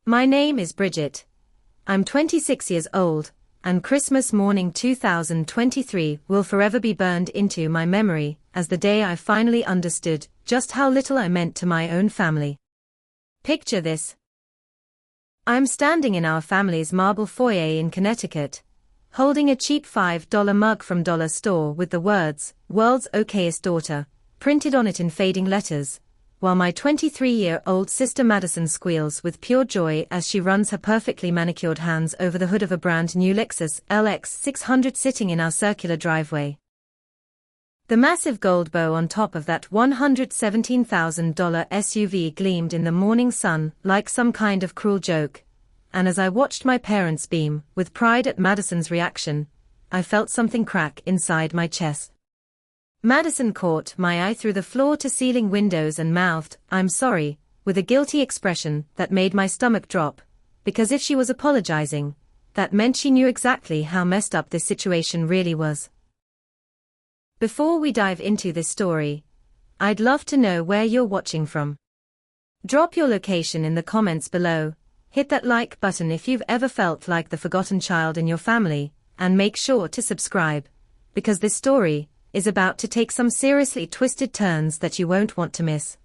My name is Bridget. I'm 26 years old, and Christmas morning 2023 will forever be burned into my memory as the day I finally understood just how little I meant to my own family. Picture this. I'm standing in our family's marble foyer in Connecticut, holding a cheap $5 mug from Dollar Store with the words, "World's Okayest Daughter," printed on it in fading letters, while my 23-year-old sister Madison squeals with pure joy as she runs her perfectly manicured hands over the hood of a brand new Lexus LX 600 sitting in our circular driveway. The massive gold bow on top of that $117,000 SUV gleamed in the morning sun like some kind of cruel joke, and as I watched my parents beam with pride at Madison's reaction, I felt something crack inside my chest. Madison caught my eye through the floor-to-ceiling windows and mouthed, "I'm sorry," with a guilty expression that made my stomach drop, because if she was apologizing, that meant she knew exactly how messed up this situation really was. Before we dive into this story, I'd love to know where you're watching from. Drop your location in the comments below, hit that like button if you've ever felt like the forgotten child in your family, and make sure to subscribe, because this story is about to take some seriously twisted turns that you won't want to miss.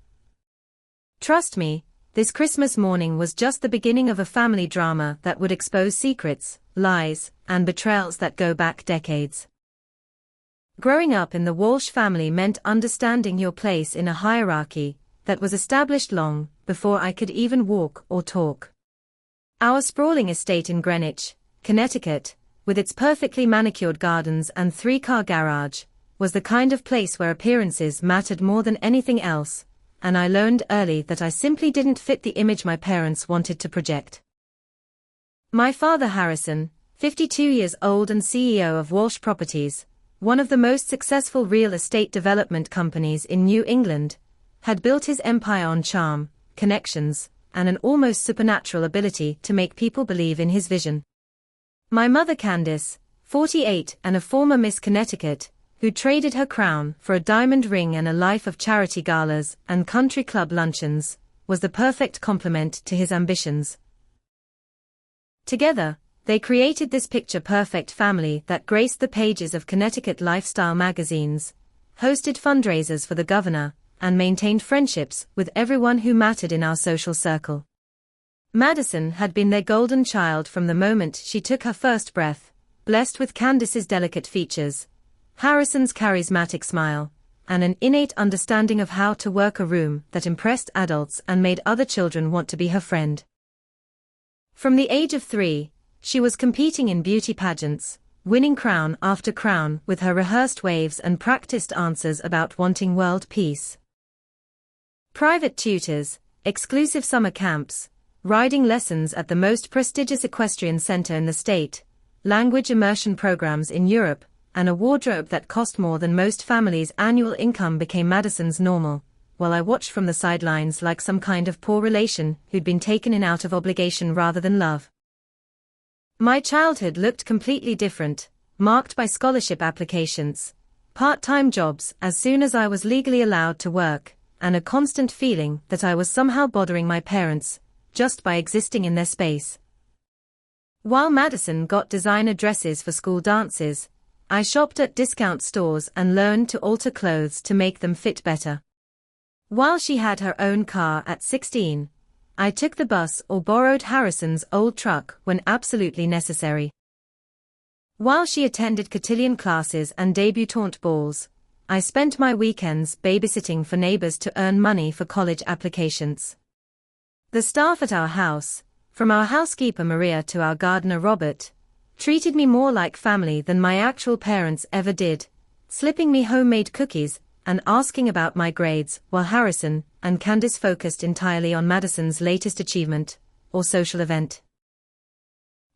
Trust me, this Christmas morning was just the beginning of a family drama that would expose secrets, lies, and betrayals that go back decades. Growing up in the Walsh family meant understanding your place in a hierarchy that was established long before I could even walk or talk. Our sprawling estate in Greenwich, Connecticut, with its perfectly manicured gardens and three-car garage, was the kind of place where appearances mattered more than anything else, and I learned early that I simply didn't fit the image my parents wanted to project. My father Harrison, 52 years old and CEO of Walsh Properties, one of the most successful real estate development companies in New England, had built his empire on charm, connections, and an almost supernatural ability to make people believe in his vision. My mother Candace, 48 and a former Miss Connecticut, who traded her crown for a diamond ring and a life of charity galas and country club luncheons, was the perfect complement to his ambitions. Together, they created this picture-perfect family that graced the pages of Connecticut lifestyle magazines, hosted fundraisers for the governor, and maintained friendships with everyone who mattered in our social circle. Madison had been their golden child from the moment she took her first breath, blessed with Candace's delicate features, Harrison's charismatic smile, and an innate understanding of how to work a room that impressed adults and made other children want to be her friend. From the age of 3, she was competing in beauty pageants, winning crown after crown with her rehearsed waves and practiced answers about wanting world peace. Private tutors, exclusive summer camps, riding lessons at the most prestigious equestrian center in the state, language immersion programs in Europe, and a wardrobe that cost more than most families' annual income became Madison's normal, while I watched from the sidelines like some kind of poor relation who'd been taken in out of obligation rather than love. My childhood looked completely different, marked by scholarship applications, part-time jobs as soon as I was legally allowed to work, and a constant feeling that I was somehow bothering my parents, just by existing in their space. While Madison got designer dresses for school dances, I shopped at discount stores and learned to alter clothes to make them fit better. While she had her own car at 16, I took the bus or borrowed Harrison's old truck when absolutely necessary. While she attended cotillion classes and debutante balls, I spent my weekends babysitting for neighbors to earn money for college applications. The staff at our house, from our housekeeper Maria to our gardener Robert, treated me more like family than my actual parents ever did, slipping me homemade cookies and asking about my grades while Harrison and Candace focused entirely on Madison's latest achievement or social event.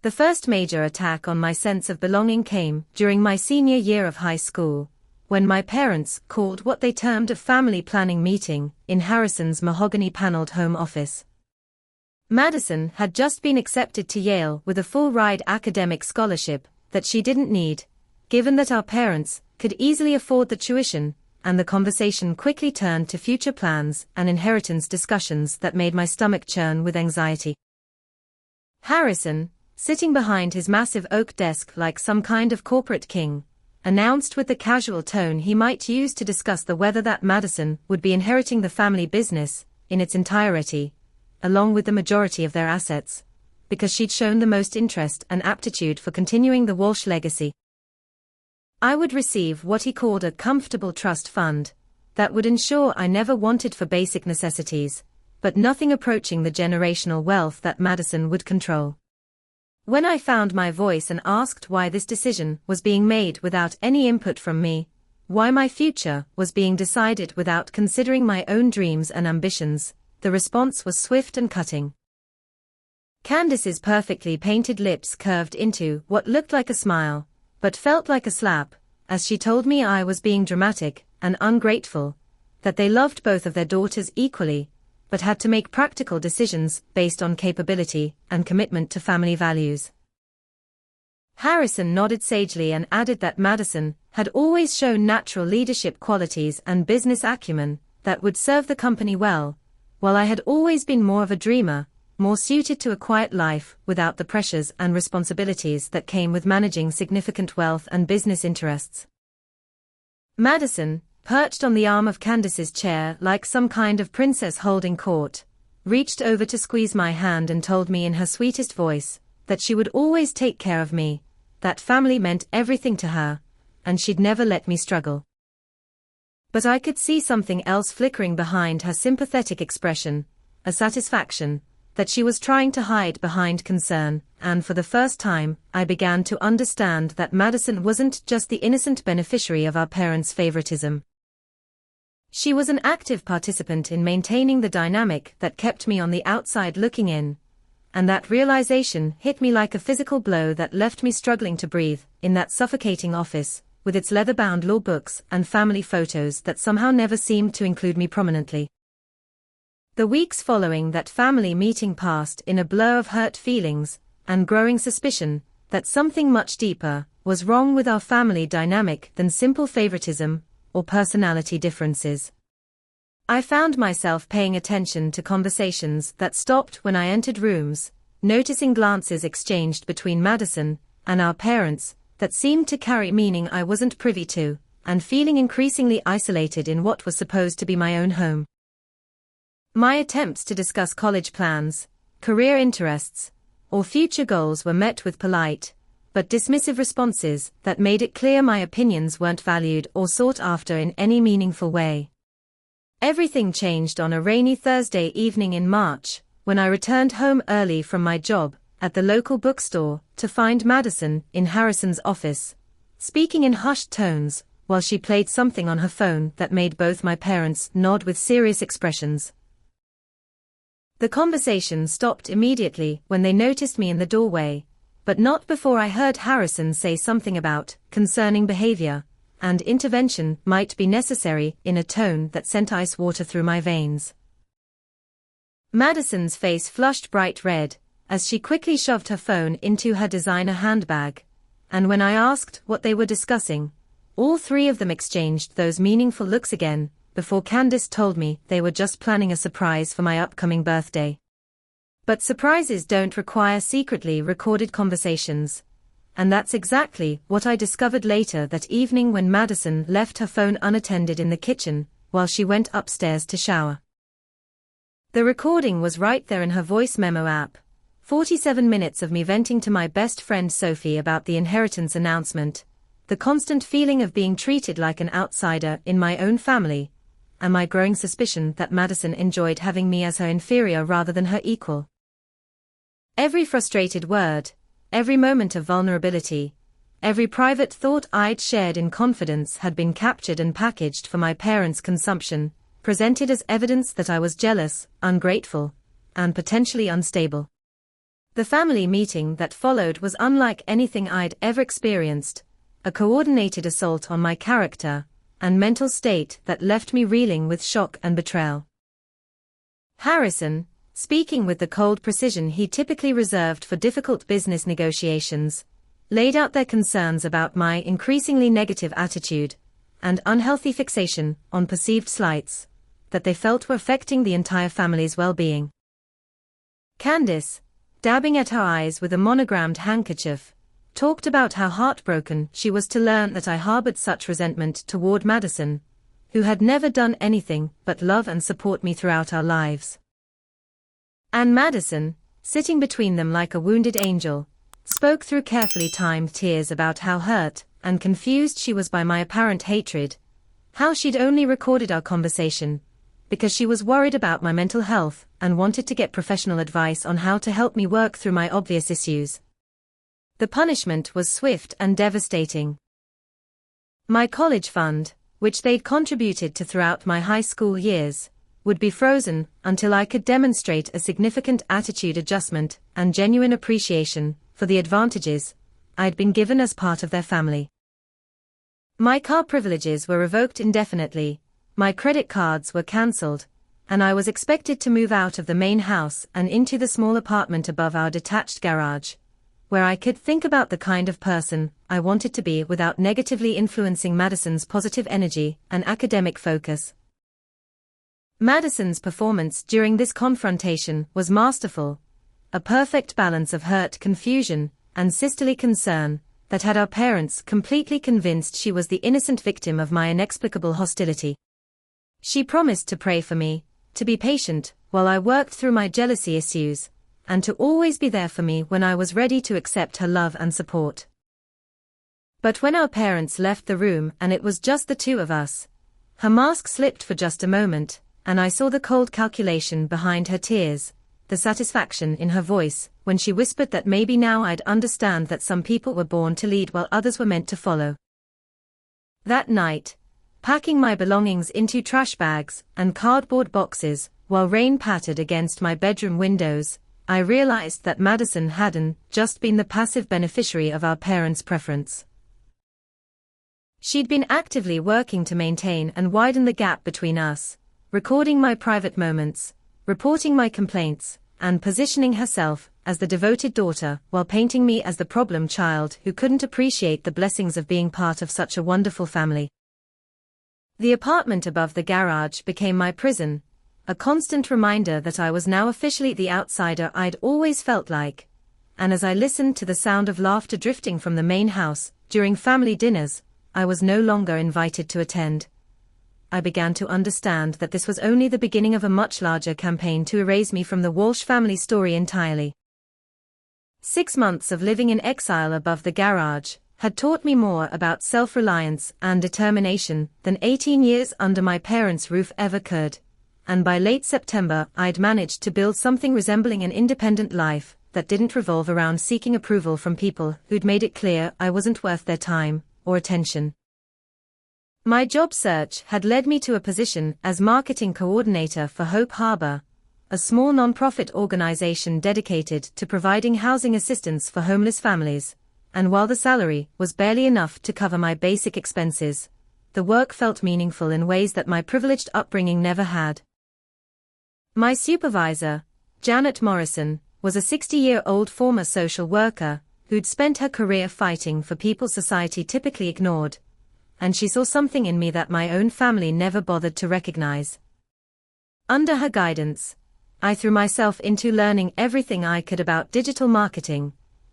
The first major attack on my sense of belonging came during my senior year of high school, when my parents called what they termed a family planning meeting in Harrison's mahogany-paneled home office. Madison had just been accepted to Yale with a full-ride academic scholarship that she didn't need, given that our parents could easily afford the tuition, and the conversation quickly turned to future plans and inheritance discussions that made my stomach churn with anxiety. Harrison, sitting behind his massive oak desk like some kind of corporate king, announced with the casual tone he might use to discuss the whether that Madison would be inheriting the family business in its entirety, along with the majority of their assets, because she'd shown the most interest and aptitude for continuing the Walsh legacy. I would receive what he called a comfortable trust fund that would ensure I never wanted for basic necessities, but nothing approaching the generational wealth that Madison would control. When I found my voice and asked why this decision was being made without any input from me, why my future was being decided without considering my own dreams and ambitions, the response was swift and cutting. Candace's perfectly painted lips curved into what looked like a smile, but felt like a slap, as she told me I was being dramatic and ungrateful, that they loved both of their daughters equally, but had to make practical decisions based on capability and commitment to family values. Harrison nodded sagely and added that Madison had always shown natural leadership qualities and business acumen that would serve the company well, while I had always been more of a dreamer, more suited to a quiet life without the pressures and responsibilities that came with managing significant wealth and business interests. Madison, perched on the arm of Candace's chair like some kind of princess holding court, reached over to squeeze my hand and told me in her sweetest voice that she would always take care of me, that family meant everything to her, and she'd never let me struggle. But I could see something else flickering behind her sympathetic expression, a satisfaction that she was trying to hide behind concern, and for the first time, I began to understand that Madison wasn't just the innocent beneficiary of our parents' favoritism. She was an active participant in maintaining the dynamic that kept me on the outside looking in, and that realization hit me like a physical blow that left me struggling to breathe in that suffocating office, with its leather-bound law books and family photos that somehow never seemed to include me prominently. The weeks following that family meeting passed in a blur of hurt feelings and growing suspicion that something much deeper was wrong with our family dynamic than simple favoritism or personality differences. I found myself paying attention to conversations that stopped when I entered rooms, noticing glances exchanged between Madison and our parents that seemed to carry meaning I wasn't privy to, and feeling increasingly isolated in what was supposed to be my own home. My attempts to discuss college plans, career interests, or future goals were met with polite, but dismissive responses that made it clear my opinions weren't valued or sought after in any meaningful way. Everything changed on a rainy Thursday evening in March, when I returned home early from my job at the local bookstore to find Madison in Harrison's office, speaking in hushed tones while she played something on her phone that made both my parents nod with serious expressions. The conversation stopped immediately when they noticed me in the doorway, but not before I heard Harrison say something about concerning behavior, and intervention might be necessary in a tone that sent ice water through my veins. Madison's face flushed bright red as she quickly shoved her phone into her designer handbag, and when I asked what they were discussing, all three of them exchanged those meaningful looks again, before Candace told me they were just planning a surprise for my upcoming birthday. But surprises don't require secretly recorded conversations, and that's exactly what I discovered later that evening when Madison left her phone unattended in the kitchen while she went upstairs to shower. The recording was right there in her voice memo app, 47 minutes of me venting to my best friend Sophie about the inheritance announcement, the constant feeling of being treated like an outsider in my own family, and my growing suspicion that Madison enjoyed having me as her inferior rather than her equal. Every frustrated word, every moment of vulnerability, every private thought I'd shared in confidence had been captured and packaged for my parents' consumption, presented as evidence that I was jealous, ungrateful, and potentially unstable. The family meeting that followed was unlike anything I'd ever experienced, a coordinated assault on my character and mental state that left me reeling with shock and betrayal. Harrison, speaking with the cold precision he typically reserved for difficult business negotiations, laid out their concerns about my increasingly negative attitude and unhealthy fixation on perceived slights that they felt were affecting the entire family's well-being. Candace, dabbing at her eyes with a monogrammed handkerchief, talked about how heartbroken she was to learn that I harbored such resentment toward Madison, who had never done anything but love and support me throughout our lives. And Madison, sitting between them like a wounded angel, spoke through carefully timed tears about how hurt and confused she was by my apparent hatred, how she'd only recorded our conversation because she was worried about my mental health and wanted to get professional advice on how to help me work through my obvious issues. The punishment was swift and devastating. My college fund, which they'd contributed to throughout my high school years, would be frozen until I could demonstrate a significant attitude adjustment and genuine appreciation for the advantages I'd been given as part of their family. My car privileges were revoked indefinitely, my credit cards were cancelled, and I was expected to move out of the main house and into the small apartment above our detached garage, where I could think about the kind of person I wanted to be without negatively influencing Madison's positive energy and academic focus. Madison's performance during this confrontation was masterful, a perfect balance of hurt, confusion, and sisterly concern that had our parents completely convinced she was the innocent victim of my inexplicable hostility. She promised to pray for me, to be patient while I worked through my jealousy issues, and to always be there for me when I was ready to accept her love and support. But when our parents left the room and it was just the two of us, her mask slipped for just a moment, and I saw the cold calculation behind her tears, the satisfaction in her voice when she whispered that maybe now I'd understand that some people were born to lead while others were meant to follow. That night, packing my belongings into trash bags and cardboard boxes while rain pattered against my bedroom windows, I realized that Madison hadn't just been the passive beneficiary of our parents' preference. She'd been actively working to maintain and widen the gap between us, recording my private moments, reporting my complaints, and positioning herself as the devoted daughter while painting me as the problem child who couldn't appreciate the blessings of being part of such a wonderful family. The apartment above the garage became my prison, a constant reminder that I was now officially the outsider I'd always felt like, and as I listened to the sound of laughter drifting from the main house during family dinners I was no longer invited to attend, I began to understand that this was only the beginning of a much larger campaign to erase me from the Walsh family story entirely. 6 months of living in exile above the garage had taught me more about self-reliance and determination than 18 years under my parents' roof ever could, and by late September I'd managed to build something resembling an independent life that didn't revolve around seeking approval from people who'd made it clear I wasn't worth their time or attention. My job search had led me to a position as marketing coordinator for Hope Harbor, a small non-profit organization dedicated to providing housing assistance for homeless families, and while the salary was barely enough to cover my basic expenses, the work felt meaningful in ways that my privileged upbringing never had. My supervisor, Janet Morrison, was a 60-year-old former social worker who'd spent her career fighting for people society typically ignored, and she saw something in me that my own family never bothered to recognize. Under her guidance, I threw myself into learning everything I could about digital marketing,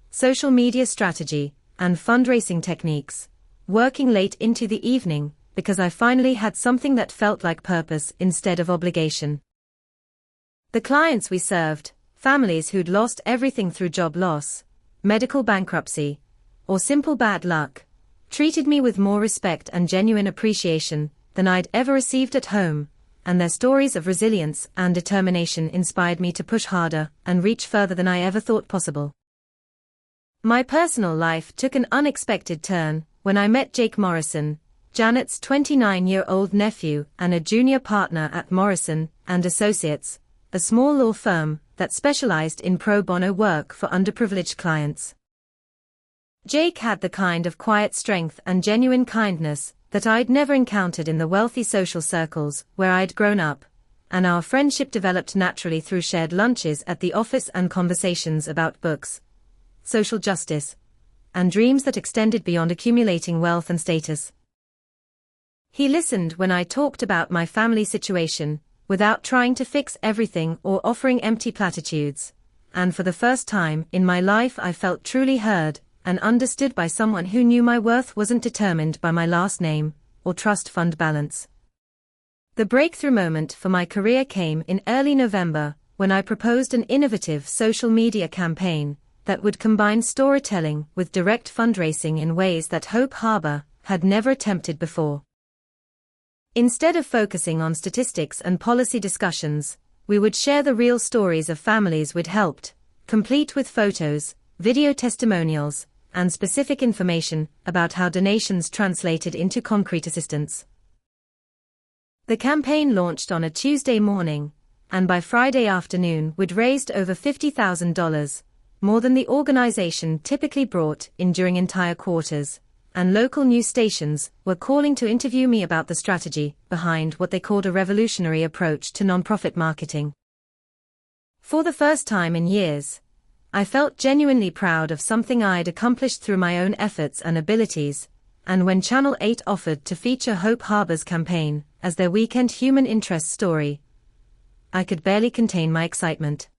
social media strategy, and fundraising techniques, working late into the evening because I finally had something that felt like purpose instead of obligation. The clients we served, families who'd lost everything through job loss, medical bankruptcy, or simple bad luck, treated me with more respect and genuine appreciation than I'd ever received at home, and their stories of resilience and determination inspired me to push harder and reach further than I ever thought possible. My personal life took an unexpected turn when I met Jake Morrison, Janet's 29-year-old nephew and a junior partner at Morrison & Associates, a small law firm that specialized in pro bono work for underprivileged clients. Jake had the kind of quiet strength and genuine kindness that I'd never encountered in the wealthy social circles where I'd grown up, and our friendship developed naturally through shared lunches at the office and conversations about books, social justice, and dreams that extended beyond accumulating wealth and status. He listened when I talked about my family situation, without trying to fix everything or offering empty platitudes, and for the first time in my life I felt truly heard and understood by someone who knew my worth wasn't determined by my last name or trust fund balance. The breakthrough moment for my career came in early November, when I proposed an innovative social media campaign that would combine storytelling with direct fundraising in ways that Hope Harbor had never attempted before. Instead of focusing on statistics and policy discussions, we would share the real stories of families we'd helped, complete with photos, video testimonials, and specific information about how donations translated into concrete assistance. The campaign launched on a Tuesday morning, and by Friday afternoon we'd raised over $50,000, more than the organization typically brought in during entire quarters, and local news stations were calling to interview me about the strategy behind what they called a revolutionary approach to nonprofit marketing. For the first time in years, I felt genuinely proud of something I'd accomplished through my own efforts and abilities, and when Channel 8 offered to feature Hope Harbor's campaign as their weekend human interest story, I could barely contain my excitement.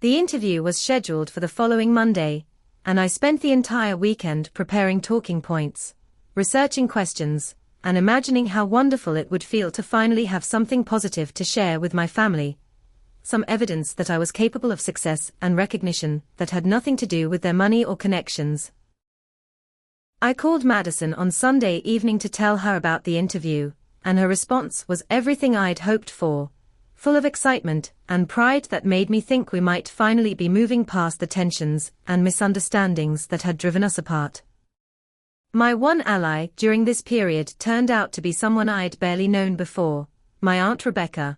The interview was scheduled for the following Monday, and I spent the entire weekend preparing talking points, researching questions, and imagining how wonderful it would feel to finally have something positive to share with my family. Some evidence that I was capable of success and recognition that had nothing to do with their money or connections. I called Madison on Sunday evening to tell her about the interview, and her response was everything I'd hoped for, full of excitement and pride that made me think we might finally be moving past the tensions and misunderstandings that had driven us apart. My one ally during this period turned out to be someone I'd barely known before, my Aunt Rebecca,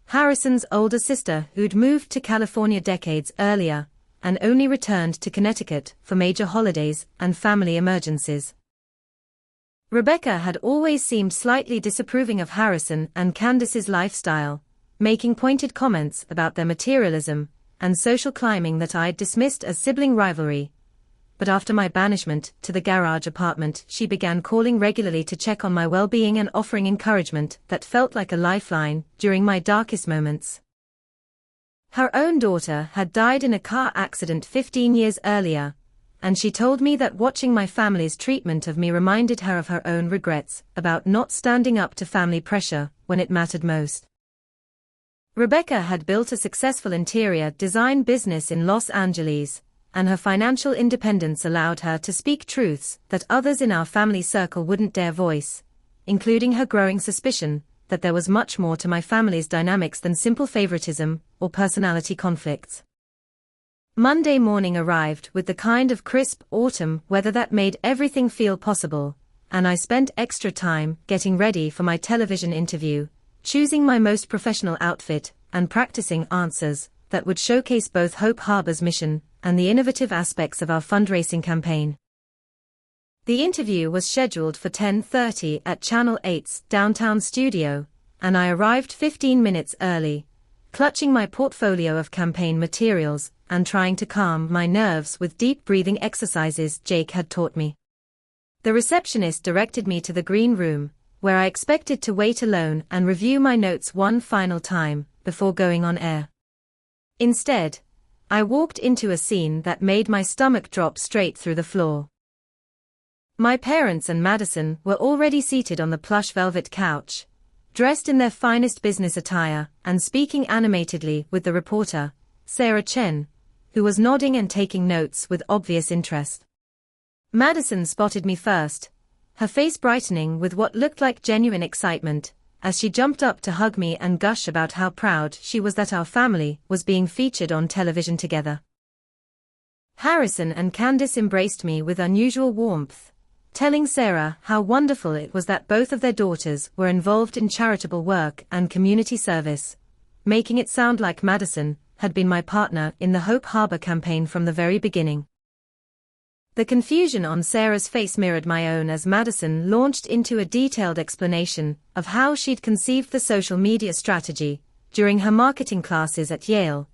Harrison's older sister who'd moved to California decades earlier, and only returned to Connecticut for major holidays and family emergencies. Rebecca had always seemed slightly disapproving of Harrison and Candace's lifestyle, making pointed comments about their materialism and social climbing that I'd dismissed as sibling rivalry. But after my banishment to the garage apartment, she began calling regularly to check on my well-being and offering encouragement that felt like a lifeline during my darkest moments. Her own daughter had died in a car accident 15 years earlier, and she told me that watching my family's treatment of me reminded her of her own regrets about not standing up to family pressure when it mattered most. Rebecca had built a successful interior design business in Los Angeles, and her financial independence allowed her to speak truths that others in our family circle wouldn't dare voice, including her growing suspicion that there was much more to my family's dynamics than simple favoritism or personality conflicts. Monday morning arrived with the kind of crisp autumn weather that made everything feel possible, and I spent extra time getting ready for my television interview, choosing my most professional outfit and practicing answers that would showcase both Hope Harbor's mission and the innovative aspects of our fundraising campaign. The interview was scheduled for 10:30 at Channel 8's downtown studio, and I arrived 15 minutes early, clutching my portfolio of campaign materials and trying to calm my nerves with deep breathing exercises Jake had taught me. The receptionist directed me to the green room, where I expected to wait alone and review my notes one final time before going on air. Instead, I walked into a scene that made my stomach drop straight through the floor. My parents and Madison were already seated on the plush velvet couch, dressed in their finest business attire and speaking animatedly with the reporter, Sarah Chen, who was nodding and taking notes with obvious interest. Madison spotted me first, her face brightening with what looked like genuine excitement, as she jumped up to hug me and gush about how proud she was that our family was being featured on television together. Harrison and Candace embraced me with unusual warmth, telling Sarah how wonderful it was that both of their daughters were involved in charitable work and community service, making it sound like Madison had been my partner in the Hope Harbor campaign from the very beginning. The confusion on Sarah's face mirrored my own as Madison launched into a detailed explanation of how she'd conceived the social media strategy during her marketing classes at Yale,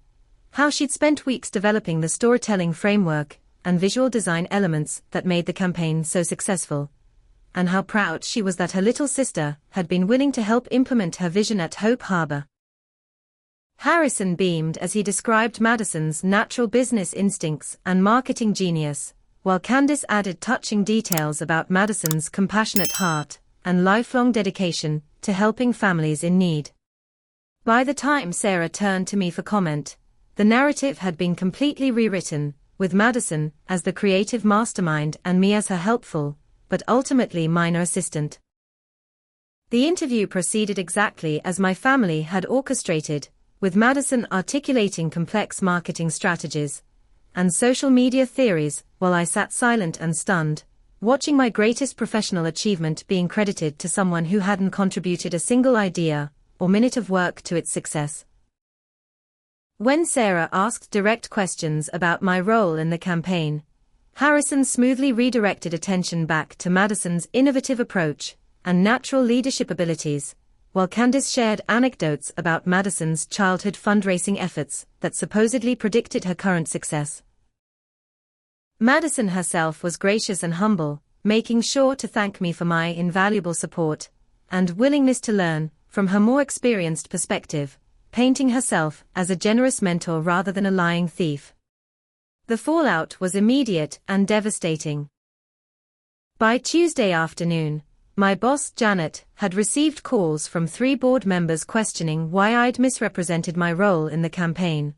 how she'd spent weeks developing the storytelling framework and visual design elements that made the campaign so successful, and how proud she was that her little sister had been willing to help implement her vision at Hope Harbor. Harrison beamed as he described Madison's natural business instincts and marketing genius, while Candice added touching details about Madison's compassionate heart and lifelong dedication to helping families in need. By the time Sarah turned to me for comment, the narrative had been completely rewritten, with Madison as the creative mastermind and me as her helpful, but ultimately minor assistant. The interview proceeded exactly as my family had orchestrated, with Madison articulating complex marketing strategies and social media theories, while I sat silent and stunned, watching my greatest professional achievement being credited to someone who hadn't contributed a single idea or minute of work to its success. When Sarah asked direct questions about my role in the campaign, Harrison smoothly redirected attention back to Madison's innovative approach and natural leadership abilities, while Candice shared anecdotes about Madison's childhood fundraising efforts that supposedly predicted her current success. Madison herself was gracious and humble, making sure to thank me for my invaluable support and willingness to learn from her more experienced perspective, painting herself as a generous mentor rather than a lying thief. The fallout was immediate and devastating. By Tuesday afternoon, my boss Janet had received calls from 3 board members questioning why I'd misrepresented my role in the campaign,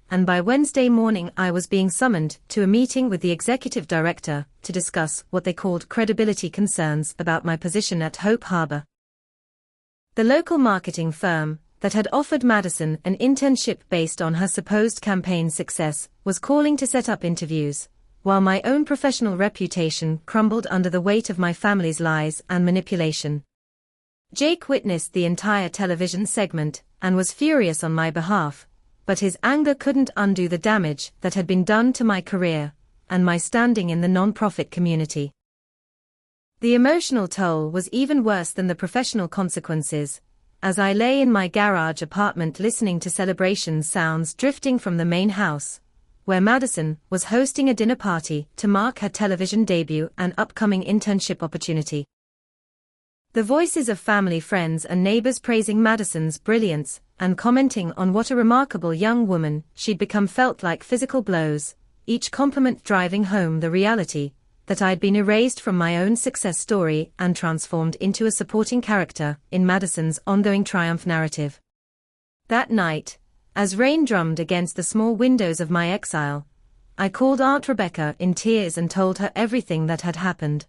and by Wednesday morning I was being summoned to a meeting with the executive director to discuss what they called credibility concerns about my position at Hope Harbor. The local marketing firm that had offered Madison an internship based on her supposed campaign success was calling to set up interviews, while my own professional reputation crumbled under the weight of my family's lies and manipulation. Jake witnessed the entire television segment and was furious on my behalf, but his anger couldn't undo the damage that had been done to my career and my standing in the non-profit community. The emotional toll was even worse than the professional consequences, as I lay in my garage apartment listening to celebration sounds drifting from the main house, where Madison was hosting a dinner party to mark her television debut and upcoming internship opportunity. The voices of family, friends and neighbors praising Madison's brilliance and commenting on what a remarkable young woman she'd become felt like physical blows, each compliment driving home the reality that I'd been erased from my own success story and transformed into a supporting character in Madison's ongoing triumph narrative. That night, as rain drummed against the small windows of my exile, I called Aunt Rebecca in tears and told her everything that had happened.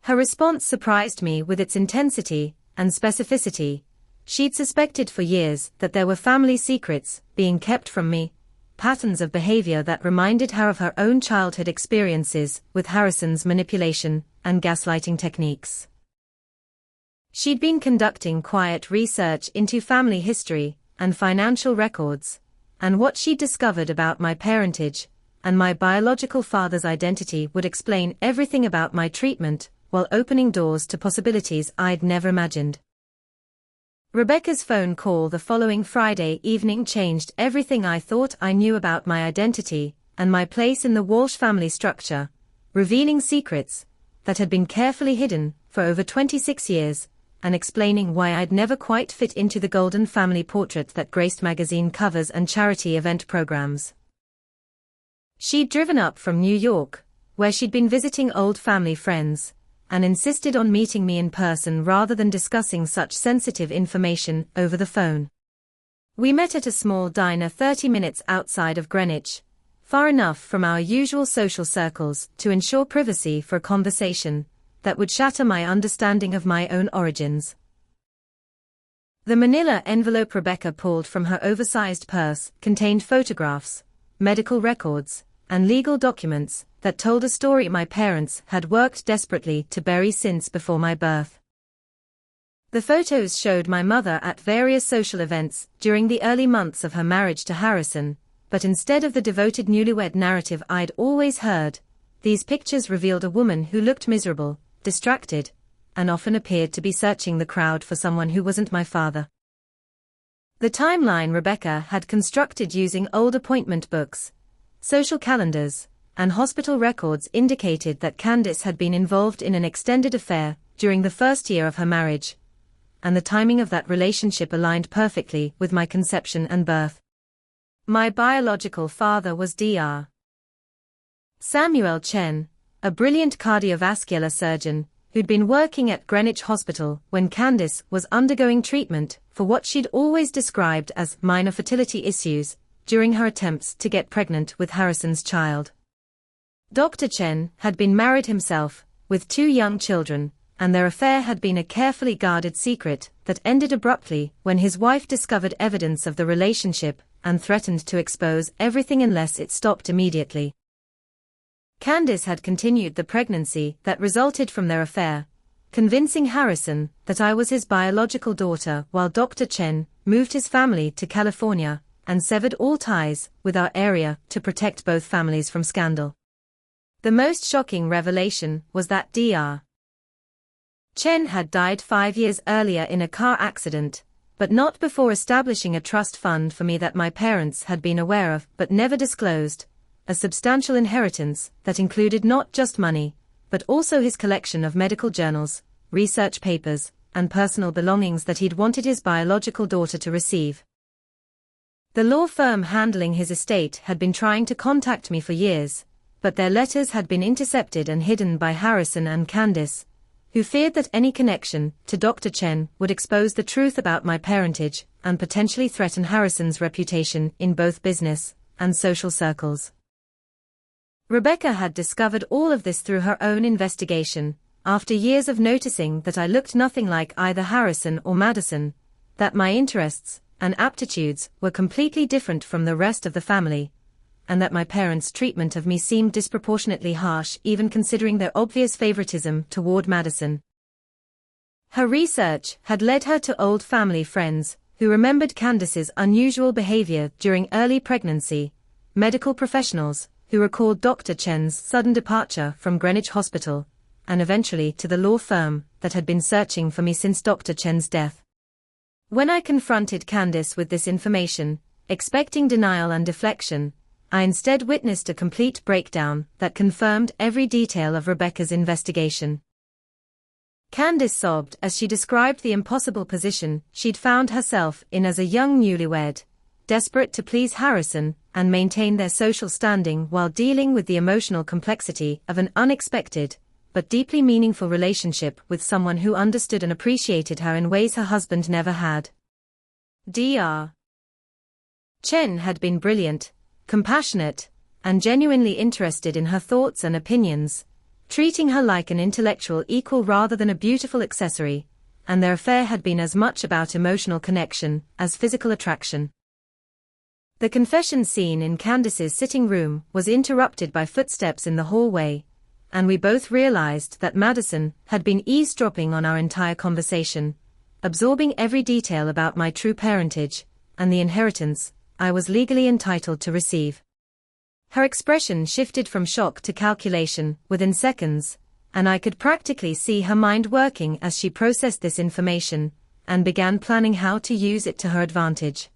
Her response surprised me with its intensity and specificity. She'd suspected for years that there were family secrets being kept from me, patterns of behavior that reminded her of her own childhood experiences with Harrison's manipulation and gaslighting techniques. She'd been conducting quiet research into family history and financial records, and what she'd discovered about my parentage and my biological father's identity would explain everything about my treatment, while opening doors to possibilities I'd never imagined. Rebecca's phone call the following Friday evening changed everything I thought I knew about my identity and my place in the Walsh family structure, revealing secrets that had been carefully hidden for over 26 years, and explaining why I'd never quite fit into the golden family portrait that graced magazine covers and charity event programs. She'd driven up from New York, where she'd been visiting old family friends, and insisted on meeting me in person rather than discussing such sensitive information over the phone. We met at a small diner 30 minutes outside of Greenwich, far enough from our usual social circles to ensure privacy for a conversation that would shatter my understanding of my own origins. The manila envelope Rebecca pulled from her oversized purse contained photographs, medical records, and legal documents that told a story my parents had worked desperately to bury since before my birth. The photos showed my mother at various social events during the early months of her marriage to Harrison, but instead of the devoted newlywed narrative I'd always heard, these pictures revealed a woman who looked miserable, distracted, and often appeared to be searching the crowd for someone who wasn't my father. The timeline Rebecca had constructed using old appointment books, social calendars, and hospital records indicated that Candice had been involved in an extended affair during the first year of her marriage, and the timing of that relationship aligned perfectly with my conception and birth. My biological father was Dr. Samuel Chen, a brilliant cardiovascular surgeon, who'd been working at Greenwich Hospital when Candice was undergoing treatment for what she'd always described as minor fertility issues during her attempts to get pregnant with Harrison's child. Dr. Chen had been married himself, with 2 young children, and their affair had been a carefully guarded secret that ended abruptly when his wife discovered evidence of the relationship and threatened to expose everything unless it stopped immediately. Candice had continued the pregnancy that resulted from their affair, convincing Harrison that I was his biological daughter, while Dr. Chen moved his family to California and severed all ties with our area to protect both families from scandal. The most shocking revelation was that Dr. Chen had died 5 years earlier in a car accident, but not before establishing a trust fund for me that my parents had been aware of but never disclosed, a substantial inheritance that included not just money, but also his collection of medical journals, research papers, and personal belongings that he'd wanted his biological daughter to receive. The law firm handling his estate had been trying to contact me for years, but their letters had been intercepted and hidden by Harrison and Candice, who feared that any connection to Dr. Chen would expose the truth about my parentage and potentially threaten Harrison's reputation in both business and social circles. Rebecca had discovered all of this through her own investigation, after years of noticing that I looked nothing like either Harrison or Madison, that my interests and aptitudes were completely different from the rest of the family, and that my parents' treatment of me seemed disproportionately harsh even considering their obvious favoritism toward Madison. Her research had led her to old family friends, who remembered Candice's unusual behavior during early pregnancy, medical professionals, who recalled Dr. Chen's sudden departure from Greenwich Hospital, and eventually to the law firm that had been searching for me since Dr. Chen's death. When I confronted Candice with this information, expecting denial and deflection, I instead witnessed a complete breakdown that confirmed every detail of Rebecca's investigation. Candice sobbed as she described the impossible position she'd found herself in as a young newlywed, desperate to please Harrison and maintain their social standing while dealing with the emotional complexity of an unexpected, but deeply meaningful relationship with someone who understood and appreciated her in ways her husband never had. Dr. Chen had been brilliant, compassionate, and genuinely interested in her thoughts and opinions, treating her like an intellectual equal rather than a beautiful accessory, and their affair had been as much about emotional connection as physical attraction. The confession scene in Candice's sitting room was interrupted by footsteps in the hallway, and we both realized that Madison had been eavesdropping on our entire conversation, absorbing every detail about my true parentage and the inheritance I was legally entitled to receive. Her expression shifted from shock to calculation within seconds, and I could practically see her mind working as she processed this information and began planning how to use it to her advantage.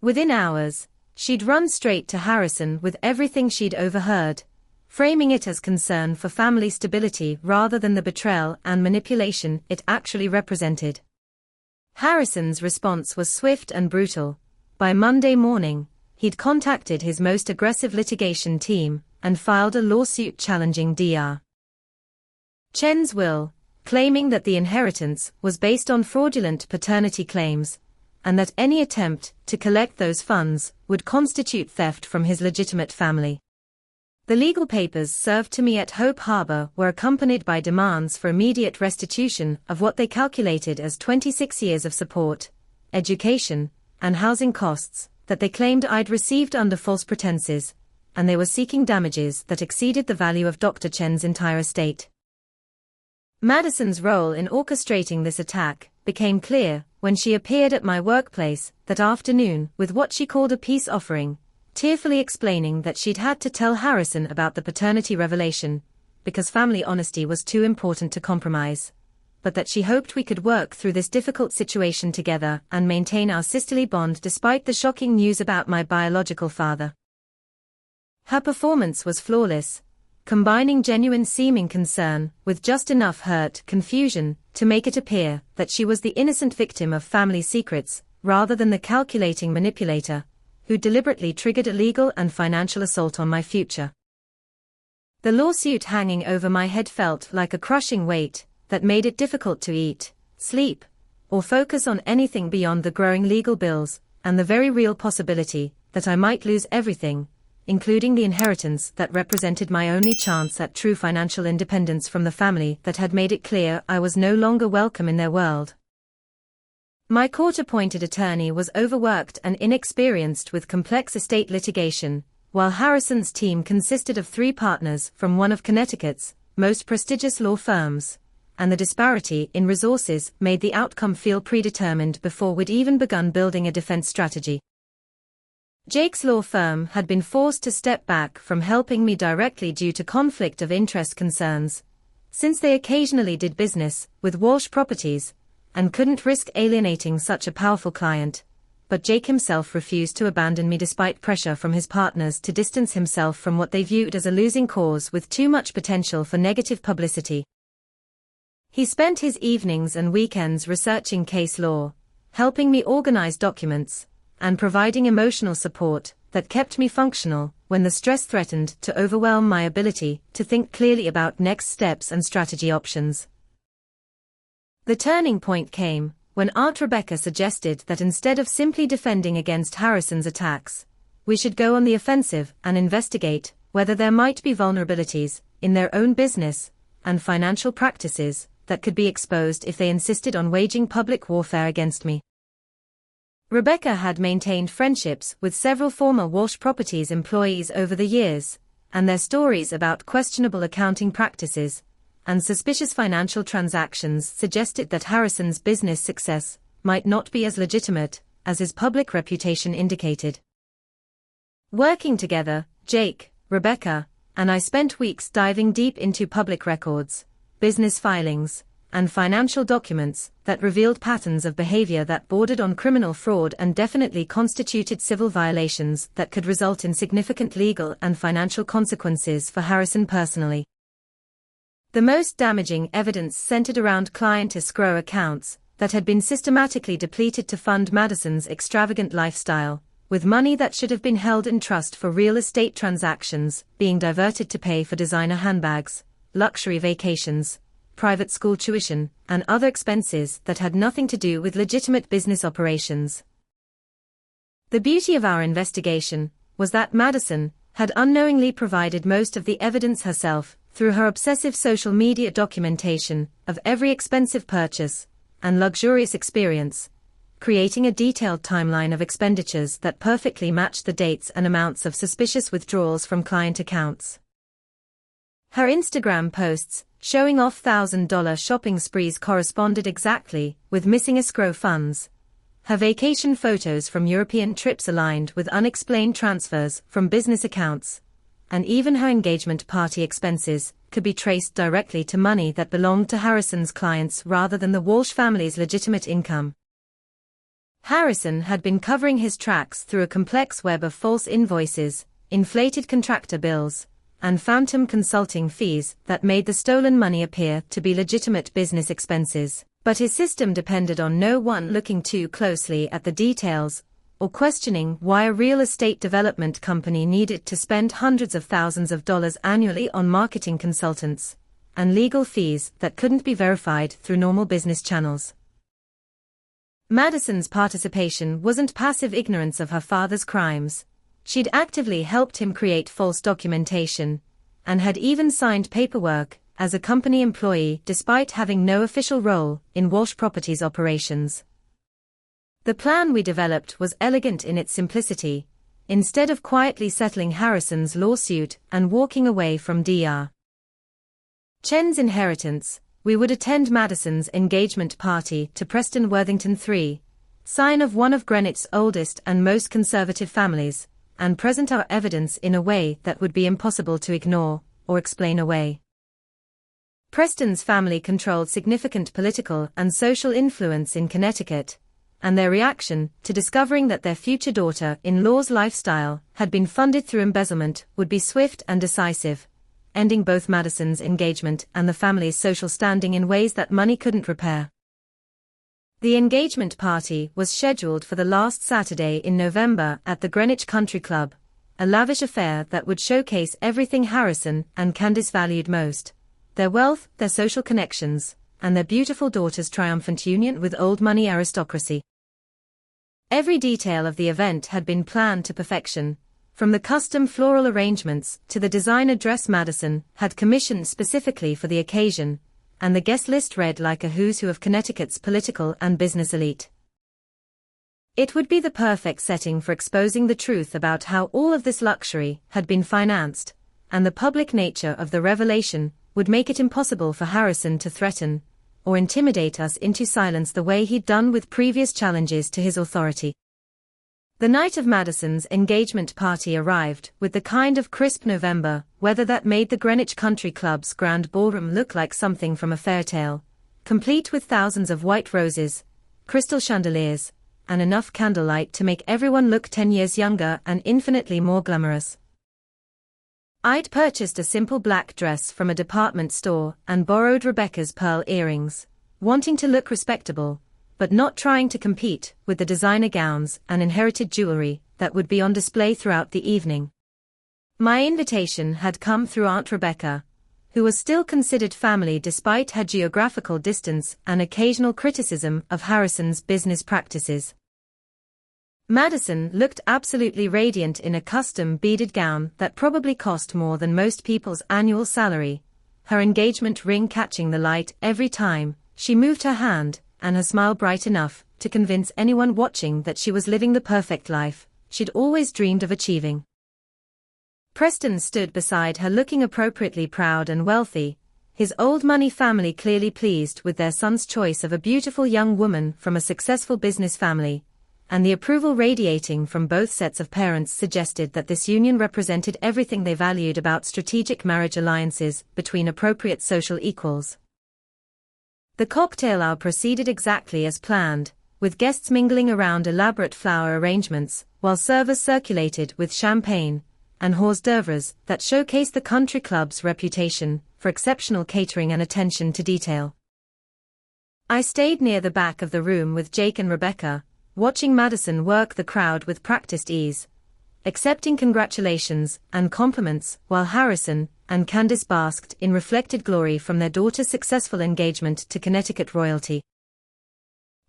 Within hours, she'd run straight to Harrison with everything she'd overheard, framing it as concern for family stability rather than the betrayal and manipulation it actually represented. Harrison's response was swift and brutal. By Monday morning, he'd contacted his most aggressive litigation team and filed a lawsuit challenging Dr. Chen's will, claiming that the inheritance was based on fraudulent paternity claims, and that any attempt to collect those funds would constitute theft from his legitimate family. The legal papers served to me at Hope Harbor were accompanied by demands for immediate restitution of what they calculated as 26 years of support, education, and housing costs that they claimed I'd received under false pretenses, and they were seeking damages that exceeded the value of Dr. Chen's entire estate. Madison's role in orchestrating this attack became clear when she appeared at my workplace that afternoon with what she called a peace offering, tearfully explaining that she'd had to tell Harrison about the paternity revelation, because family honesty was too important to compromise, but that she hoped we could work through this difficult situation together and maintain our sisterly bond despite the shocking news about my biological father. Her performance was flawless, combining genuine seeming concern with just enough hurt confusion to make it appear that she was the innocent victim of family secrets, rather than the calculating manipulator who deliberately triggered a legal and financial assault on my future. The lawsuit hanging over my head felt like a crushing weight that made it difficult to eat, sleep, or focus on anything beyond the growing legal bills and the very real possibility that I might lose everything, including the inheritance that represented my only chance at true financial independence from the family that had made it clear I was no longer welcome in their world. My court-appointed attorney was overworked and inexperienced with complex estate litigation, while Harrison's team consisted of 3 partners from one of Connecticut's most prestigious law firms, and the disparity in resources made the outcome feel predetermined before we'd even begun building a defense strategy. Jake's law firm had been forced to step back from helping me directly due to conflict of interest concerns, since they occasionally did business with Walsh Properties, and couldn't risk alienating such a powerful client, but Jake himself refused to abandon me despite pressure from his partners to distance himself from what they viewed as a losing cause with too much potential for negative publicity. He spent his evenings and weekends researching case law, helping me organize documents, and providing emotional support that kept me functional when the stress threatened to overwhelm my ability to think clearly about next steps and strategy options. The turning point came when Aunt Rebecca suggested that instead of simply defending against Harrison's attacks, we should go on the offensive and investigate whether there might be vulnerabilities in their own business and financial practices that could be exposed if they insisted on waging public warfare against me. Rebecca had maintained friendships with several former Walsh Properties employees over the years, and their stories about questionable accounting practices and suspicious financial transactions suggested that Harrison's business success might not be as legitimate as his public reputation indicated. Working together, Jake, Rebecca, and I spent weeks diving deep into public records, business filings, and financial documents that revealed patterns of behavior that bordered on criminal fraud and definitely constituted civil violations that could result in significant legal and financial consequences for Harrison personally. The most damaging evidence centered around client escrow accounts that had been systematically depleted to fund Madison's extravagant lifestyle, with money that should have been held in trust for real estate transactions being diverted to pay for designer handbags, luxury vacations, private school tuition, and other expenses that had nothing to do with legitimate business operations. The beauty of our investigation was that Madison had unknowingly provided most of the evidence herself through her obsessive social media documentation of every expensive purchase and luxurious experience, creating a detailed timeline of expenditures that perfectly matched the dates and amounts of suspicious withdrawals from client accounts. Her Instagram posts showing off $1,000 shopping sprees corresponded exactly with missing escrow funds. Her vacation photos from European trips aligned with unexplained transfers from business accounts, and even her engagement party expenses could be traced directly to money that belonged to Harrison's clients rather than the Walsh family's legitimate income. Harrison had been covering his tracks through a complex web of false invoices, inflated contractor bills, and phantom consulting fees that made the stolen money appear to be legitimate business expenses, but his system depended on no one looking too closely at the details or questioning why a real estate development company needed to spend hundreds of thousands of dollars annually on marketing consultants and legal fees that couldn't be verified through normal business channels. Madison's participation wasn't passive ignorance of her father's crimes. She'd actively helped him create false documentation, and had even signed paperwork as a company employee despite having no official role in Walsh Properties operations. The plan we developed was elegant in its simplicity. Instead of quietly settling Harrison's lawsuit and walking away from Dr. Chen's inheritance, we would attend Madison's engagement party to Preston Worthington III, sign of one of Greenwich's oldest and most conservative families, and present our evidence in a way that would be impossible to ignore or explain away. Preston's family controlled significant political and social influence in Connecticut, and their reaction to discovering that their future daughter-in-law's lifestyle had been funded through embezzlement would be swift and decisive, ending both Madison's engagement and the family's social standing in ways that money couldn't repair. The engagement party was scheduled for the last Saturday in November at the Greenwich Country Club, a lavish affair that would showcase everything Harrison and Candice valued most: their wealth, their social connections, and their beautiful daughter's triumphant union with old money aristocracy. Every detail of the event had been planned to perfection, from the custom floral arrangements to the designer dress Madison had commissioned specifically for the occasion, and the guest list read like a who's who of Connecticut's political and business elite. It would be the perfect setting for exposing the truth about how all of this luxury had been financed, and the public nature of the revelation would make it impossible for Harrison to threaten or intimidate us into silence the way he'd done with previous challenges to his authority. The night of Madison's engagement party arrived with the kind of crisp November weather that made the Greenwich Country Club's grand ballroom look like something from a fairy tale, complete with thousands of white roses, crystal chandeliers, and enough candlelight to make everyone look 10 years younger and infinitely more glamorous. I'd purchased a simple black dress from a department store and borrowed Rebecca's pearl earrings, wanting to look respectable, but not trying to compete with the designer gowns and inherited jewelry that would be on display throughout the evening. My invitation had come through Aunt Rebecca, who was still considered family despite her geographical distance and occasional criticism of Harrison's business practices. Madison looked absolutely radiant in a custom beaded gown that probably cost more than most people's annual salary, her engagement ring catching the light every time she moved her hand, and her smile bright enough to convince anyone watching that she was living the perfect life she'd always dreamed of achieving. Preston stood beside her looking appropriately proud and wealthy, his old money family clearly pleased with their son's choice of a beautiful young woman from a successful business family, and the approval radiating from both sets of parents suggested that this union represented everything they valued about strategic marriage alliances between appropriate social equals. The cocktail hour proceeded exactly as planned, with guests mingling around elaborate flower arrangements, while servers circulated with champagne and hors d'oeuvres that showcased the country club's reputation for exceptional catering and attention to detail. I stayed near the back of the room with Jake and Rebecca, watching Madison work the crowd with practiced ease, accepting congratulations and compliments while Harrison and Candice basked in reflected glory from their daughter's successful engagement to Connecticut royalty.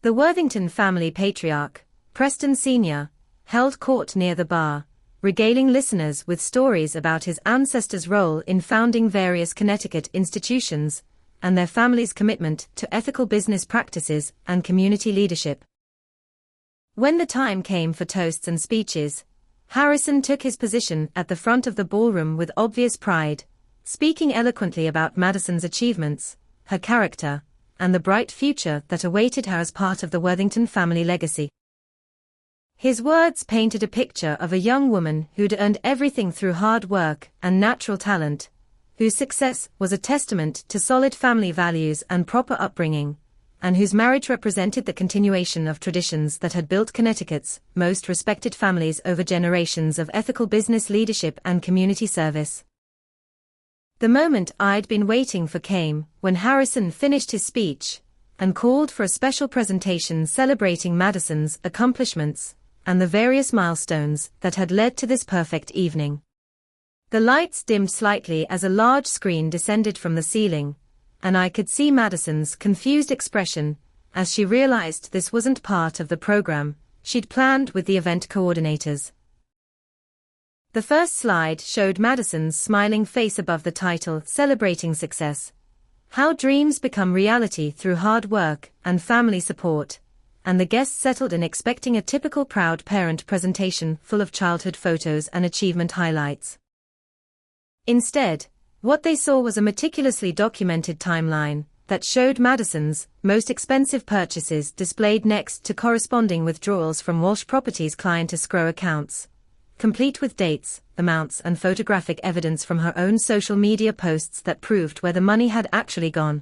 The Worthington family patriarch, Preston Sr., held court near the bar, regaling listeners with stories about his ancestors' role in founding various Connecticut institutions and their family's commitment to ethical business practices and community leadership. When the time came for toasts and speeches, Harrison took his position at the front of the ballroom with obvious pride, speaking eloquently about Madison's achievements, her character, and the bright future that awaited her as part of the Worthington family legacy. His words painted a picture of a young woman who'd earned everything through hard work and natural talent, whose success was a testament to solid family values and proper upbringing, and whose marriage represented the continuation of traditions that had built Connecticut's most respected families over generations of ethical business leadership and community service. The moment I'd been waiting for came when Harrison finished his speech and called for a special presentation celebrating Madison's accomplishments and the various milestones that had led to this perfect evening. The lights dimmed slightly as a large screen descended from the ceiling, and I could see Madison's confused expression as she realized this wasn't part of the program she'd planned with the event coordinators. The first slide showed Madison's smiling face above the title Celebrating Success: How Dreams Become Reality Through Hard Work and Family Support, and the guests settled in expecting a typical proud parent presentation full of childhood photos and achievement highlights. Instead, what they saw was a meticulously documented timeline that showed Madison's most expensive purchases displayed next to corresponding withdrawals from Walsh Properties client escrow accounts, complete with dates, amounts and photographic evidence from her own social media posts that proved where the money had actually gone.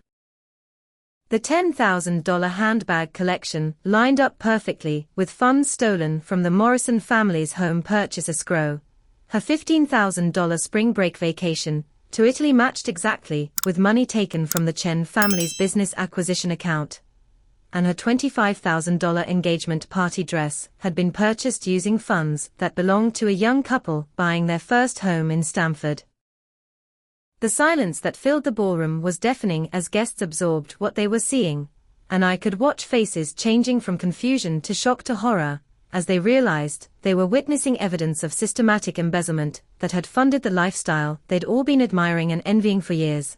The $10,000 handbag collection lined up perfectly with funds stolen from the Morrison family's home purchase escrow, her $15,000 spring break vacation, to Italy matched exactly with money taken from the Chen family's business acquisition account, and her $25,000 engagement party dress had been purchased using funds that belonged to a young couple buying their first home in Stamford. The silence that filled the ballroom was deafening as guests absorbed what they were seeing, and I could watch faces changing from confusion to shock to horror, as they realized they were witnessing evidence of systematic embezzlement that had funded the lifestyle they'd all been admiring and envying for years.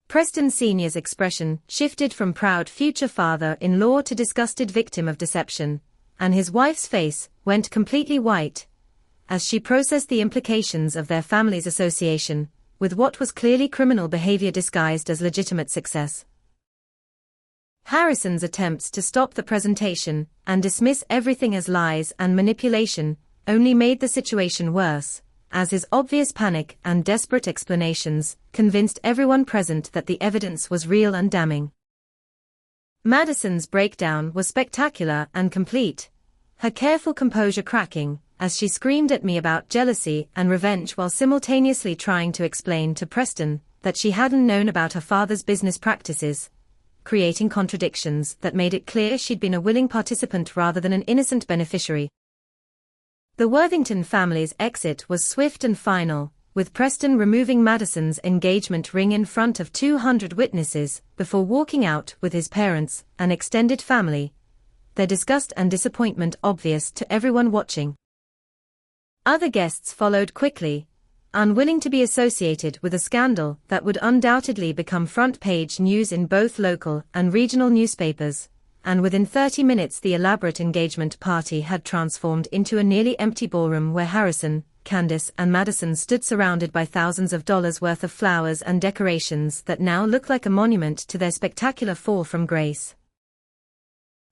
Preston Sr.'s expression shifted from proud future father-in-law to disgusted victim of deception, and his wife's face went completely white as she processed the implications of their family's association with what was clearly criminal behavior disguised as legitimate success. Harrison's attempts to stop the presentation and dismiss everything as lies and manipulation only made the situation worse, as his obvious panic and desperate explanations convinced everyone present that the evidence was real and damning. Madison's breakdown was spectacular and complete, her careful composure cracking as she screamed at me about jealousy and revenge while simultaneously trying to explain to Preston that she hadn't known about her father's business practices, creating contradictions that made it clear she'd been a willing participant rather than an innocent beneficiary. The Worthington family's exit was swift and final, with Preston removing Madison's engagement ring in front of 200 witnesses before walking out with his parents and extended family, their disgust and disappointment obvious to everyone watching. Other guests followed quickly, unwilling to be associated with a scandal that would undoubtedly become front-page news in both local and regional newspapers, and within 30 minutes the elaborate engagement party had transformed into a nearly empty ballroom where Harrison, Candace and Madison stood surrounded by thousands of dollars worth of flowers and decorations that now looked like a monument to their spectacular fall from grace.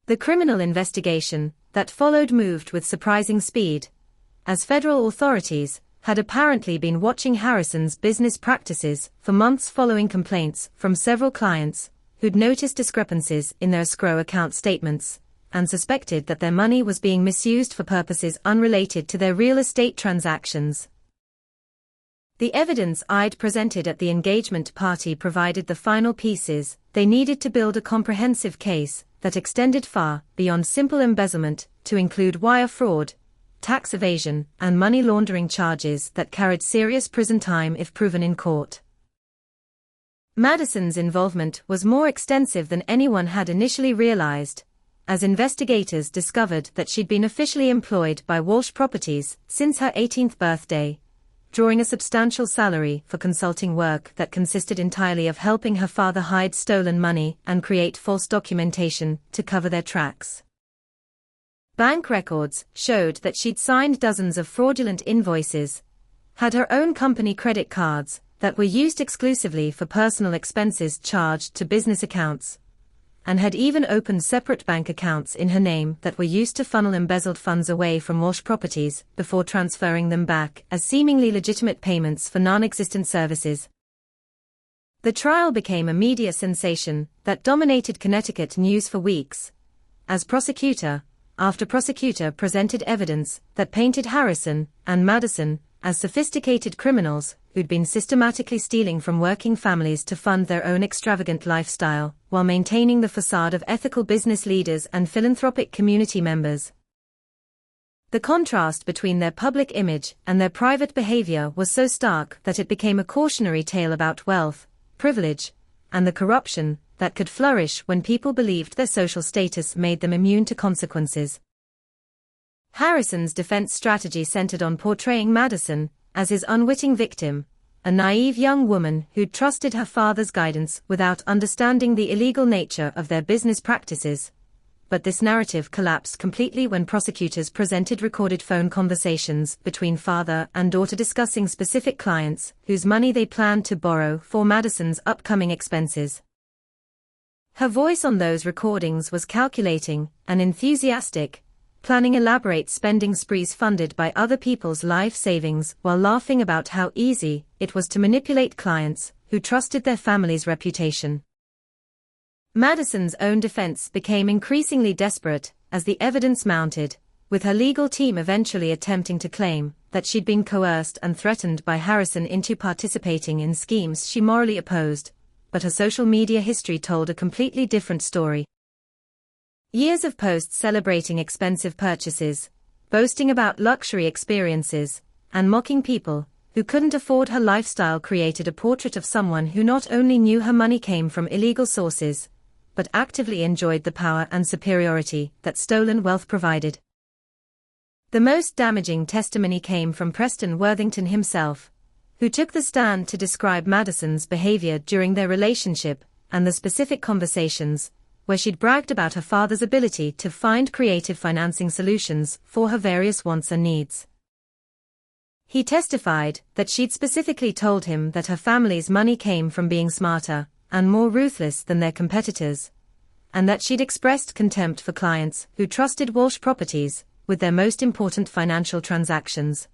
The criminal investigation that followed moved with surprising speed, as federal authorities had apparently been watching Harrison's business practices for months following complaints from several clients who'd noticed discrepancies in their escrow account statements and suspected that their money was being misused for purposes unrelated to their real estate transactions. The evidence I'd presented at the engagement party provided the final pieces they needed to build a comprehensive case that extended far beyond simple embezzlement to include wire fraud, tax evasion, and money laundering charges that carried serious prison time if proven in court. Madison's involvement was more extensive than anyone had initially realized, as investigators discovered that she'd been officially employed by Walsh Properties since her 18th birthday, drawing a substantial salary for consulting work that consisted entirely of helping her father hide stolen money and create false documentation to cover their tracks. Bank records showed that she'd signed dozens of fraudulent invoices, had her own company credit cards that were used exclusively for personal expenses charged to business accounts, and had even opened separate bank accounts in her name that were used to funnel embezzled funds away from Walsh Properties before transferring them back as seemingly legitimate payments for non-existent services. The trial became a media sensation that dominated Connecticut news for weeks, as prosecutor after prosecutor presented evidence that painted Harrison and Madison as sophisticated criminals who'd been systematically stealing from working families to fund their own extravagant lifestyle, while maintaining the facade of ethical business leaders and philanthropic community members. The contrast between their public image and their private behavior was so stark that it became a cautionary tale about wealth, privilege, and the corruption that could flourish when people believed their social status made them immune to consequences. Harrison's defense strategy centered on portraying Madison as his unwitting victim, a naive young woman who'd trusted her father's guidance without understanding the illegal nature of their business practices. But this narrative collapsed completely when prosecutors presented recorded phone conversations between father and daughter discussing specific clients whose money they planned to borrow for Madison's upcoming expenses. Her voice on those recordings was calculating and enthusiastic, planning elaborate spending sprees funded by other people's life savings while laughing about how easy it was to manipulate clients who trusted their family's reputation. Madison's own defense became increasingly desperate as the evidence mounted, with her legal team eventually attempting to claim that she'd been coerced and threatened by Harrison into participating in schemes she morally opposed, but her social media history told a completely different story. Years of posts celebrating expensive purchases, boasting about luxury experiences, and mocking people who couldn't afford her lifestyle created a portrait of someone who not only knew her money came from illegal sources, but actively enjoyed the power and superiority that stolen wealth provided. The most damaging testimony came from Preston Worthington himself, who took the stand to describe Madison's behavior during their relationship and the specific conversations where she'd bragged about her father's ability to find creative financing solutions for her various wants and needs. He testified that she'd specifically told him that her family's money came from being smarter and more ruthless than their competitors, and that she'd expressed contempt for clients who trusted Walsh Properties with their most important financial transactions.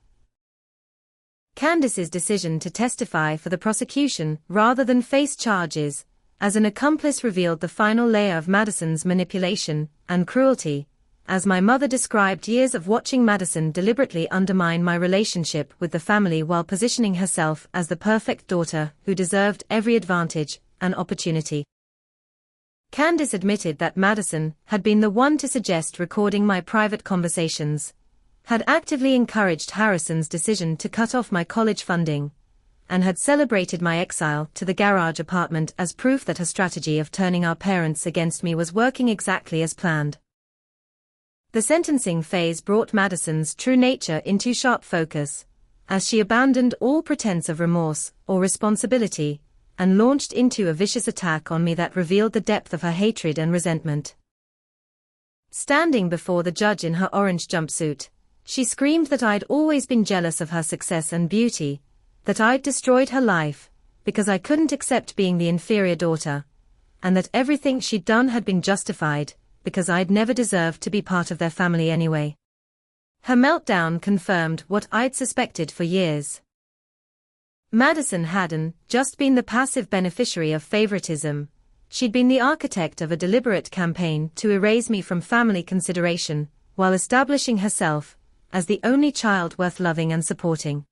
Candice's decision to testify for the prosecution rather than face charges as an accomplice revealed the final layer of Madison's manipulation and cruelty, as my mother described years of watching Madison deliberately undermine my relationship with the family while positioning herself as the perfect daughter who deserved every advantage and opportunity. Candice admitted that Madison had been the one to suggest recording my private conversations, had actively encouraged Harrison's decision to cut off my college funding, and had celebrated my exile to the garage apartment as proof that her strategy of turning our parents against me was working exactly as planned. The sentencing phase brought Madison's true nature into sharp focus, as she abandoned all pretense of remorse or responsibility, and launched into a vicious attack on me that revealed the depth of her hatred and resentment. Standing before the judge in her orange jumpsuit, she screamed that I'd always been jealous of her success and beauty, that I'd destroyed her life, because I couldn't accept being the inferior daughter, and that everything she'd done had been justified, because I'd never deserved to be part of their family anyway. Her meltdown confirmed what I'd suspected for years. Madison hadn't just been the passive beneficiary of favoritism, she'd been the architect of a deliberate campaign to erase me from family consideration, while establishing herself as the only child worth loving and supporting.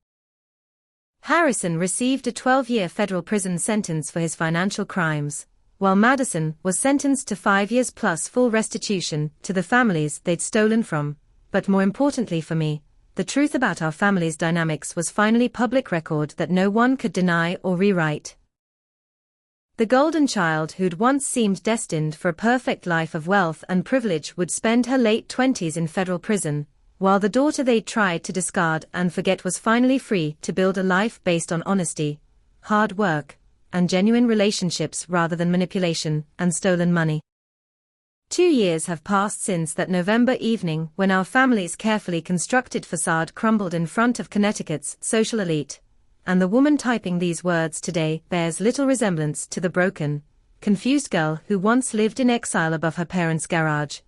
Harrison received a 12-year federal prison sentence for his financial crimes, while Madison was sentenced to 5 years plus full restitution to the families they'd stolen from, but more importantly for me, the truth about our family's dynamics was finally public record that no one could deny or rewrite. The golden child who'd once seemed destined for a perfect life of wealth and privilege would spend her late 20s in federal prison, while the daughter they'd tried to discard and forget was finally free to build a life based on honesty, hard work, and genuine relationships rather than manipulation and stolen money. 2 years have passed since that November evening when our family's carefully constructed facade crumbled in front of Connecticut's social elite, and the woman typing these words today bears little resemblance to the broken, confused girl who once lived in exile above her parents' garage,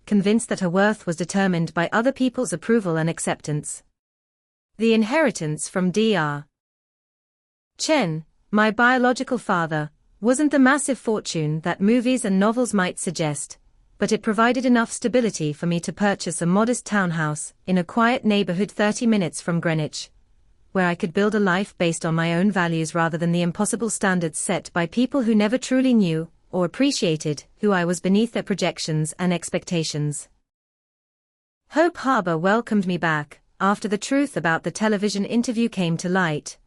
convinced that her worth was determined by other people's approval and acceptance. The inheritance from Dr. Chen, my biological father, wasn't the massive fortune that movies and novels might suggest, but it provided enough stability for me to purchase a modest townhouse in a quiet neighborhood 30 minutes from Greenwich, where I could build a life based on my own values rather than the impossible standards set by people who never truly knew or appreciated who I was beneath their projections and expectations. Hope Harbor welcomed me back after the truth about the television interview came to light,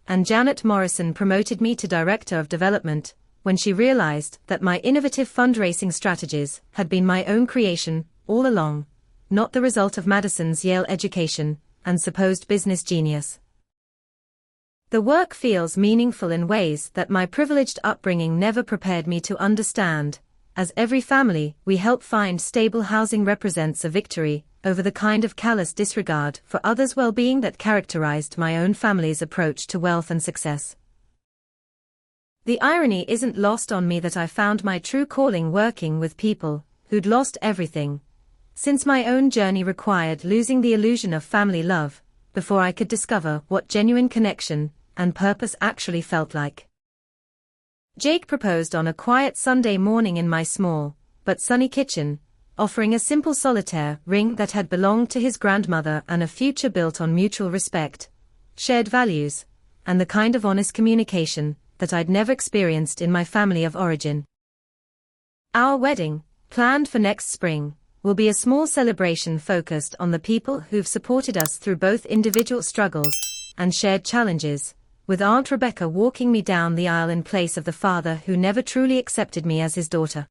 and Janet Morrison promoted me to Director of Development when she realized that my innovative fundraising strategies had been my own creation all along, not the result of Madison's Yale education and supposed business genius. The work feels meaningful in ways that my privileged upbringing never prepared me to understand. As every family we help find stable housing represents a victory over the kind of callous disregard for others' well-being that characterized my own family's approach to wealth and success. The irony isn't lost on me that I found my true calling working with people who'd lost everything, since my own journey required losing the illusion of family love before I could discover what genuine connection and purpose actually felt like. Jake proposed on a quiet Sunday morning in my small but sunny kitchen, offering a simple solitaire ring that had belonged to his grandmother and a future built on mutual respect, shared values, and the kind of honest communication that I'd never experienced in my family of origin. Our wedding, planned for next spring, will be a small celebration focused on the people who've supported us through both individual struggles and shared challenges, with Aunt Rebecca walking me down the aisle in place of the father who never truly accepted me as his daughter.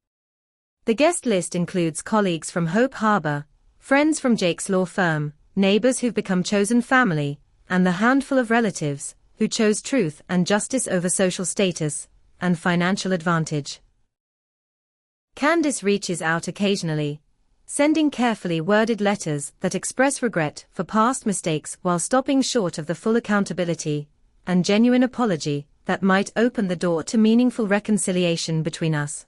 The guest list includes colleagues from Hope Harbor, friends from Jake's law firm, neighbors who've become chosen family, and the handful of relatives who chose truth and justice over social status and financial advantage. Candace reaches out occasionally, sending carefully worded letters that express regret for past mistakes while stopping short of the full accountability and genuine apology that might open the door to meaningful reconciliation between us.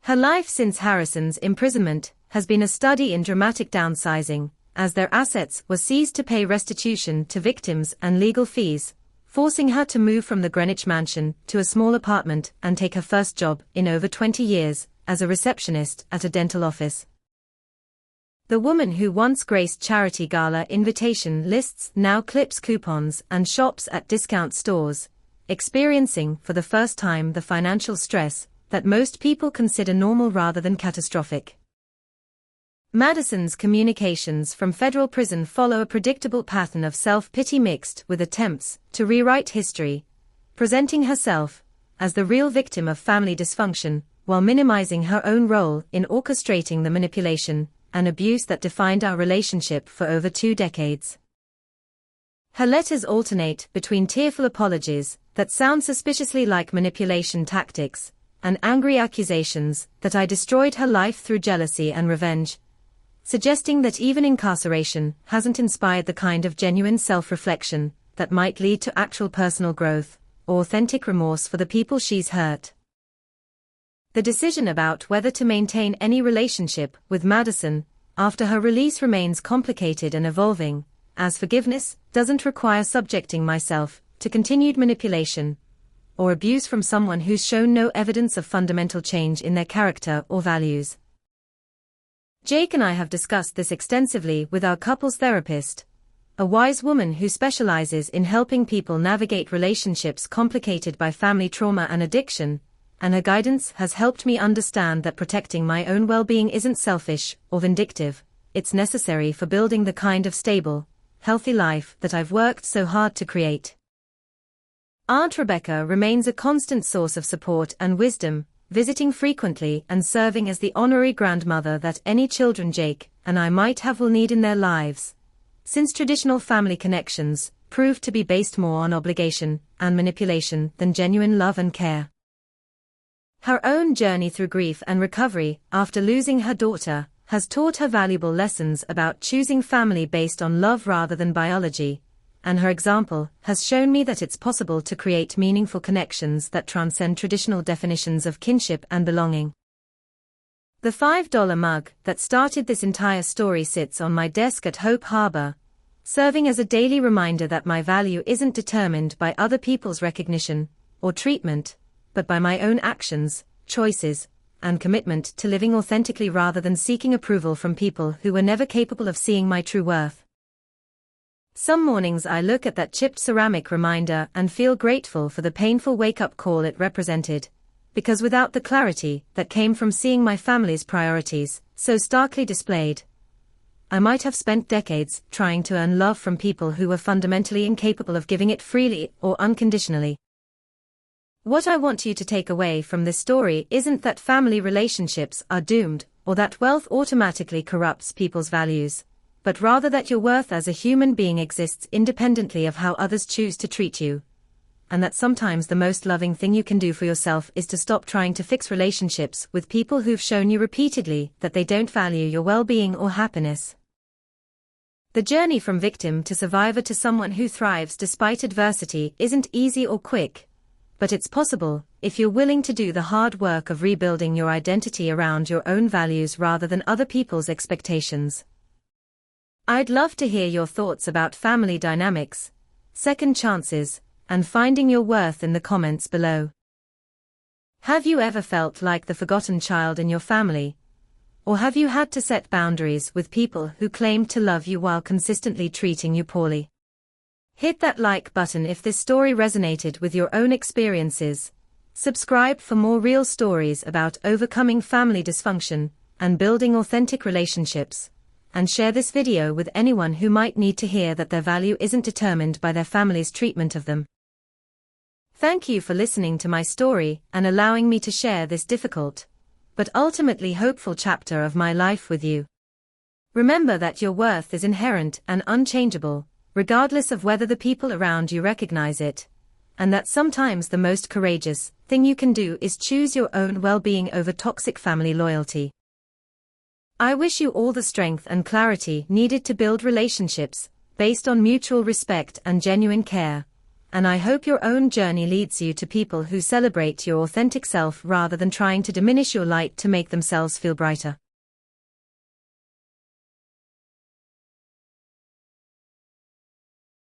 Her life since Harrison's imprisonment has been a study in dramatic downsizing, as their assets were seized to pay restitution to victims and legal fees, forcing her to move from the Greenwich mansion to a small apartment and take her first job in over 20 years, as a receptionist at a dental office. The woman who once graced charity gala invitation lists now clips coupons and shops at discount stores, experiencing for the first time the financial stress that most people consider normal rather than catastrophic. Madison's communications from federal prison follow a predictable pattern of self-pity mixed with attempts to rewrite history, presenting herself as the real victim of family dysfunction, while minimizing her own role in orchestrating the manipulation and abuse that defined our relationship for over 2 decades. Her letters alternate between tearful apologies that sound suspiciously like manipulation tactics and angry accusations that I destroyed her life through jealousy and revenge, suggesting that even incarceration hasn't inspired the kind of genuine self-reflection that might lead to actual personal growth or authentic remorse for the people she's hurt. The decision about whether to maintain any relationship with Madison after her release remains complicated and evolving, as forgiveness doesn't require subjecting myself to continued manipulation or abuse from someone who's shown no evidence of fundamental change in their character or values. Jake and I have discussed this extensively with our couples therapist, a wise woman who specializes in helping people navigate relationships complicated by family trauma and addiction, and her guidance has helped me understand that protecting my own well-being isn't selfish or vindictive, it's necessary for building the kind of stable, healthy life that I've worked so hard to create. Aunt Rebecca remains a constant source of support and wisdom, visiting frequently and serving as the honorary grandmother that any children Jake and I might have will need in their lives, since traditional family connections prove to be based more on obligation and manipulation than genuine love and care. Her own journey through grief and recovery after losing her daughter has taught her valuable lessons about choosing family based on love rather than biology, and her example has shown me that it's possible to create meaningful connections that transcend traditional definitions of kinship and belonging. The $5 mug that started this entire story sits on my desk at Hope Harbor, serving as a daily reminder that my value isn't determined by other people's recognition or treatment, but by my own actions, choices, and commitment to living authentically rather than seeking approval from people who were never capable of seeing my true worth. Some mornings I look at that chipped ceramic reminder and feel grateful for the painful wake-up call it represented, because without the clarity that came from seeing my family's priorities so starkly displayed, I might have spent decades trying to earn love from people who were fundamentally incapable of giving it freely or unconditionally. What I want you to take away from this story isn't that family relationships are doomed or that wealth automatically corrupts people's values, but rather that your worth as a human being exists independently of how others choose to treat you, and that sometimes the most loving thing you can do for yourself is to stop trying to fix relationships with people who've shown you repeatedly that they don't value your well-being or happiness. The journey from victim to survivor to someone who thrives despite adversity isn't easy or quick, but it's possible if you're willing to do the hard work of rebuilding your identity around your own values rather than other people's expectations. I'd love to hear your thoughts about family dynamics, second chances, and finding your worth in the comments below. Have you ever felt like the forgotten child in your family, Or have you had to set boundaries with people who claimed to love you while consistently treating you poorly? Hit that like button if this story resonated with your own experiences. Subscribe for more real stories about overcoming family dysfunction and building authentic relationships. And share this video with anyone who might need to hear that their value isn't determined by their family's treatment of them. Thank you for listening to my story and allowing me to share this difficult, but ultimately hopeful chapter of my life with you. Remember that your worth is inherent and unchangeable, regardless of whether the people around you recognize it, and that sometimes the most courageous thing you can do is choose your own well-being over toxic family loyalty. I wish you all the strength and clarity needed to build relationships based on mutual respect and genuine care, and I hope your own journey leads you to people who celebrate your authentic self rather than trying to diminish your light to make themselves feel brighter.